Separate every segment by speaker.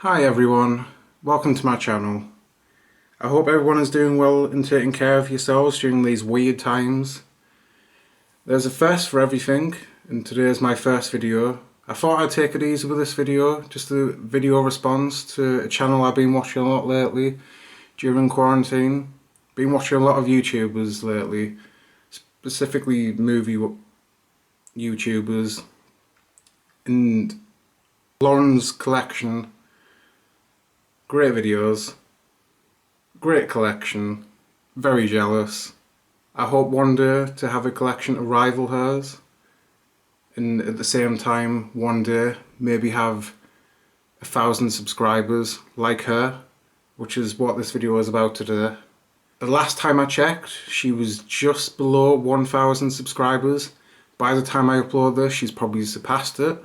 Speaker 1: Hi everyone, welcome to my channel. I hope everyone is doing well and taking care of yourselves during these weird times. There's a first for everything, and today is my first video. I thought I'd take it easy with this video, just a video response to a channel I've been watching a lot lately during quarantine. Been watching a lot of YouTubers lately, specifically movie YouTubers, and Lauren's collection. Great videos, great collection, very jealous. I hope one day to have a collection to rival hers, and at the same time one day maybe have 1,000 subscribers like her, which is what this video is about today. The last time I checked, she was just below 1,000 subscribers. By the time I upload this, she's probably surpassed it.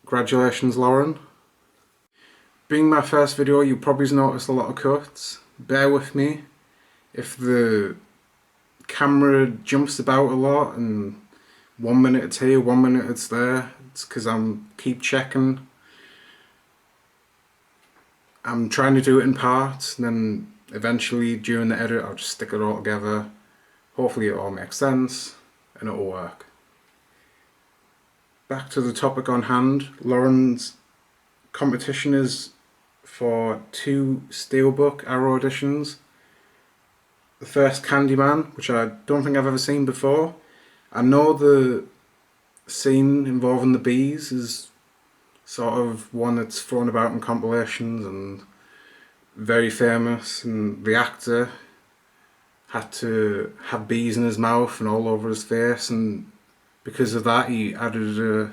Speaker 1: Congratulations, Lauren. Being my first video, you probably noticed a lot of cuts. Bear with me if the camera jumps about a lot and 1 minute it's here, 1 minute it's there. It's because I'm keep checking. I'm trying to do it in parts, and then eventually during the edit I'll just stick it all together. Hopefully it all makes sense and it'll work. Back to the topic on hand. Lauren's competition is for 2 Steelbook Arrow editions. The first, Candyman, which I don't think I've ever seen before. I know the scene involving the bees is sort of one that's thrown about in compilations and very famous, and the actor had to have bees in his mouth and all over his face, and because of that he added a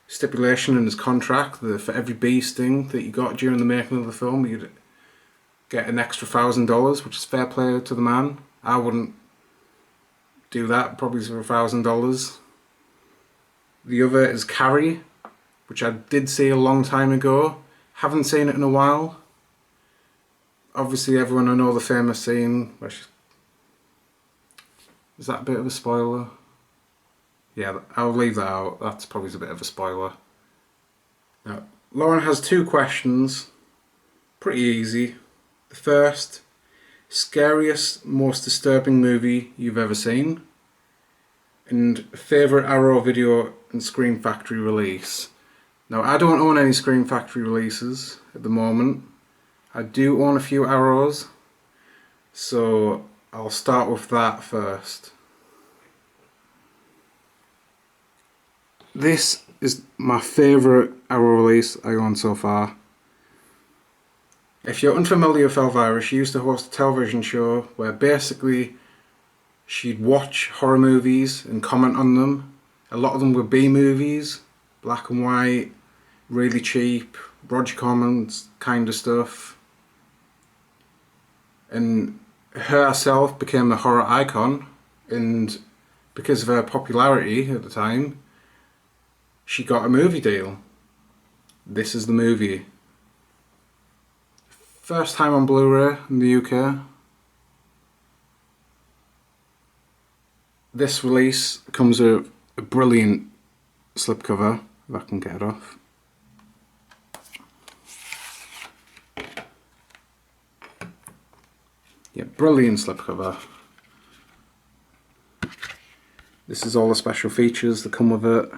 Speaker 1: stipulation in his contract that for every bee sting that you got during the making of the film you'd get an extra $1,000, which is fair play to the man. I wouldn't do that probably for $1,000. The other is Carrie, which I did see a long time ago. Haven't seen it in a while. Obviously everyone will know the famous scene where is that a bit of a spoiler? Yeah, I'll leave that out. That's probably a bit of a spoiler. Now, Lauren has 2 questions. Pretty easy. The first, scariest, most disturbing movie you've ever seen. And favourite Arrow video and Scream Factory release. Now, I don't own any Scream Factory releases at the moment. I do own a few Arrows, so I'll start with that first. This is my favourite Arrow release I own so far. If you're unfamiliar with Elvira, she used to host a television show where basically she'd watch horror movies and comment on them. A lot of them were B movies, black and white, really cheap, Roger comments kind of stuff. And her herself became a horror icon, and because of her popularity at the time, she got a movie deal. This is the movie. First time on Blu-ray in the UK. This release comes with a brilliant slipcover, if I can get it off. Yeah, brilliant slipcover. This is all the special features that come with it.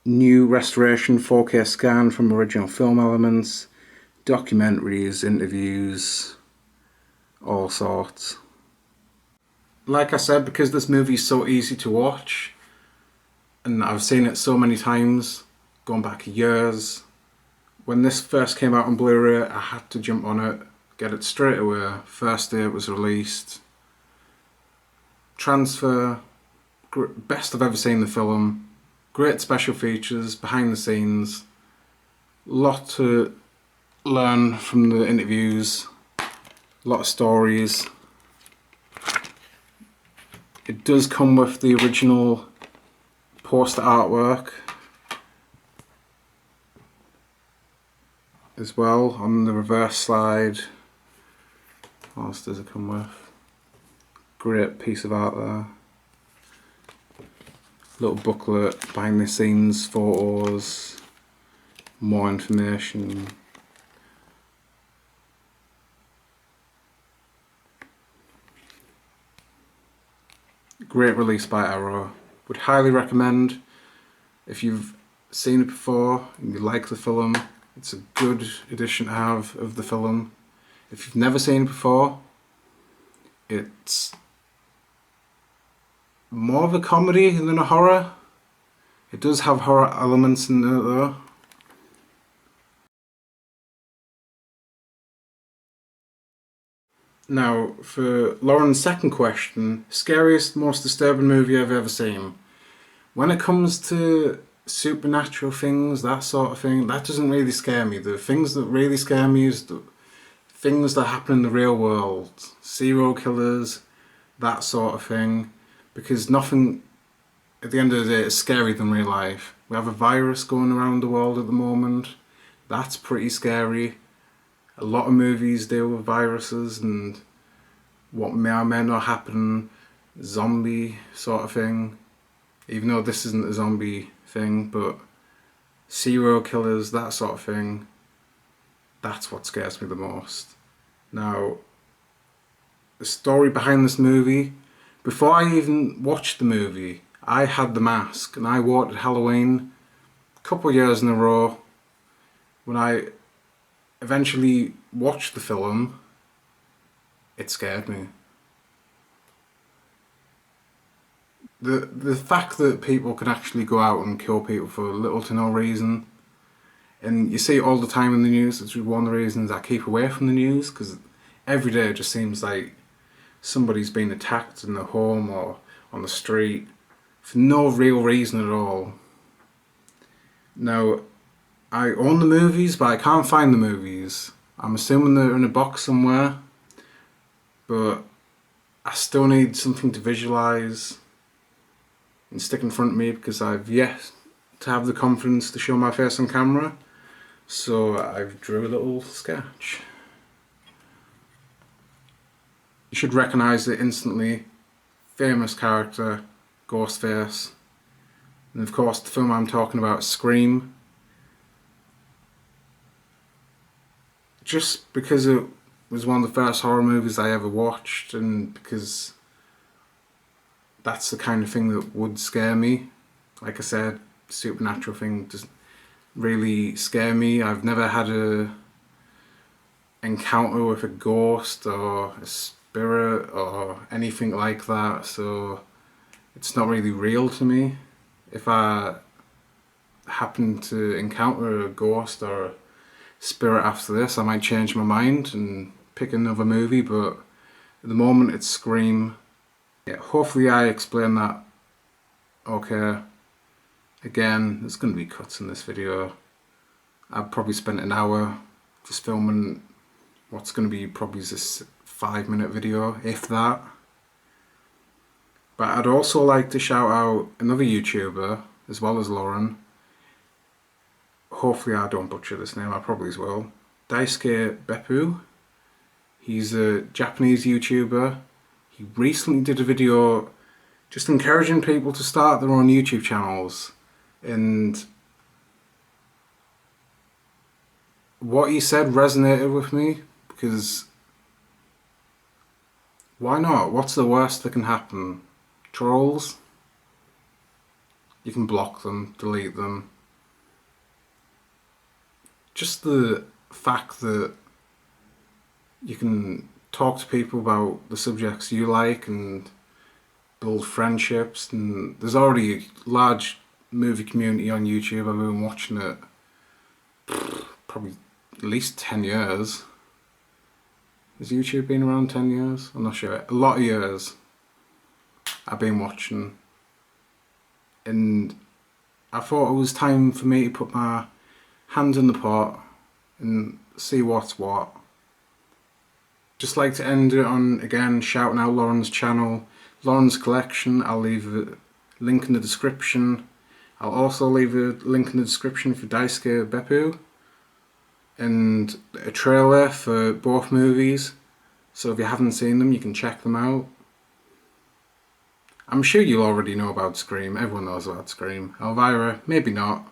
Speaker 1: New restoration 4K scan from original film elements, documentaries, interviews, all sorts. Like I said, because this movie is so easy to watch, and I've seen it so many times, going back years, when this first came out on Blu-ray I had to jump on it, get it straight away, first day it was released. Transfer, best I've ever seen the film. Great special features, behind the scenes, lot to learn from the interviews, a lot of stories. It does come with the original poster artwork as well on the reverse slide. What else does it come with? Great piece of art there. Little booklet, behind the scenes photos, more information. Great release by Arrow. Would highly recommend. If you've seen it before and you like the film, it's a good addition to have of the film. If you've never seen it before, it's more of a comedy than a horror. It does have horror elements in it though. Now, for Lauren's second question, scariest, most disturbing movie I've ever seen. When it comes to supernatural things, that sort of thing, that doesn't really scare me. The things that really scare me is the things that happen in the real world. Serial killers, that sort of thing. Because nothing, at the end of the day, is scarier than real life. We have a virus going around the world at the moment. That's pretty scary. A lot of movies deal with viruses and what may or may not happen, zombie sort of thing. Even though this isn't a zombie thing, but serial killers, that sort of thing, that's what scares me the most. Now, the story behind this movie, before I even watched the movie, I had The Mask and I wore it at Halloween a couple of years in a row. When I eventually watched the film, it scared me. The fact that people can actually go out and kill people for little to no reason, and you see it all the time in the news. It's one of the reasons I keep away from the news, because every day it just seems like somebody's been attacked in their home or on the street for no real reason at all. Now, I own the movies, but I can't find the movies. I'm assuming they're in a box somewhere, but I still need something to visualise and stick in front of me, because I've yet to have the confidence to show my face on camera. So I've drew a little sketch. You should recognise it instantly. Famous character, Ghostface. And of course the film I'm talking about is Scream. Just because it was one of the first horror movies I ever watched, and because that's the kind of thing that would scare me. Like I said, supernatural thing doesn't really scare me. I've never had a encounter with a ghost or a spirit or anything like that, so it's not really real to me. If I happen to encounter a ghost or a spirit after this, I might change my mind and pick another movie, but at the moment it's Scream. Yeah, hopefully I explained that okay. Again, there's going to be cuts in this video. I've probably spent an hour just filming what's going to be probably this 5-minute video, if that. But I'd also like to shout out another YouTuber as well as Lauren. Hopefully I don't butcher this name, I probably will. Daisuke Beppu. He's a Japanese YouTuber. He recently did a video just encouraging people to start their own YouTube channels, and what he said resonated with me, because why not? What's the worst that can happen? Trolls? You can block them, delete them. Just the fact that you can talk to people about the subjects you like and build friendships, and there's already a large movie community on YouTube. I've been watching it probably at least 10 years. Has YouTube been around 10 years? I'm not sure. A lot of years I've been watching, and I thought it was time for me to put my hand in the pot and see what's what. Just like to end it on, again, shouting out Lauren's channel, Lauren's Collection. I'll leave a link in the description. I'll also leave a link in the description for Daisuke Beppu and a trailer for both movies. So if you haven't seen them, you can check them out. I'm sure you already know about Scream. Everyone knows about Scream. Elvira, maybe not.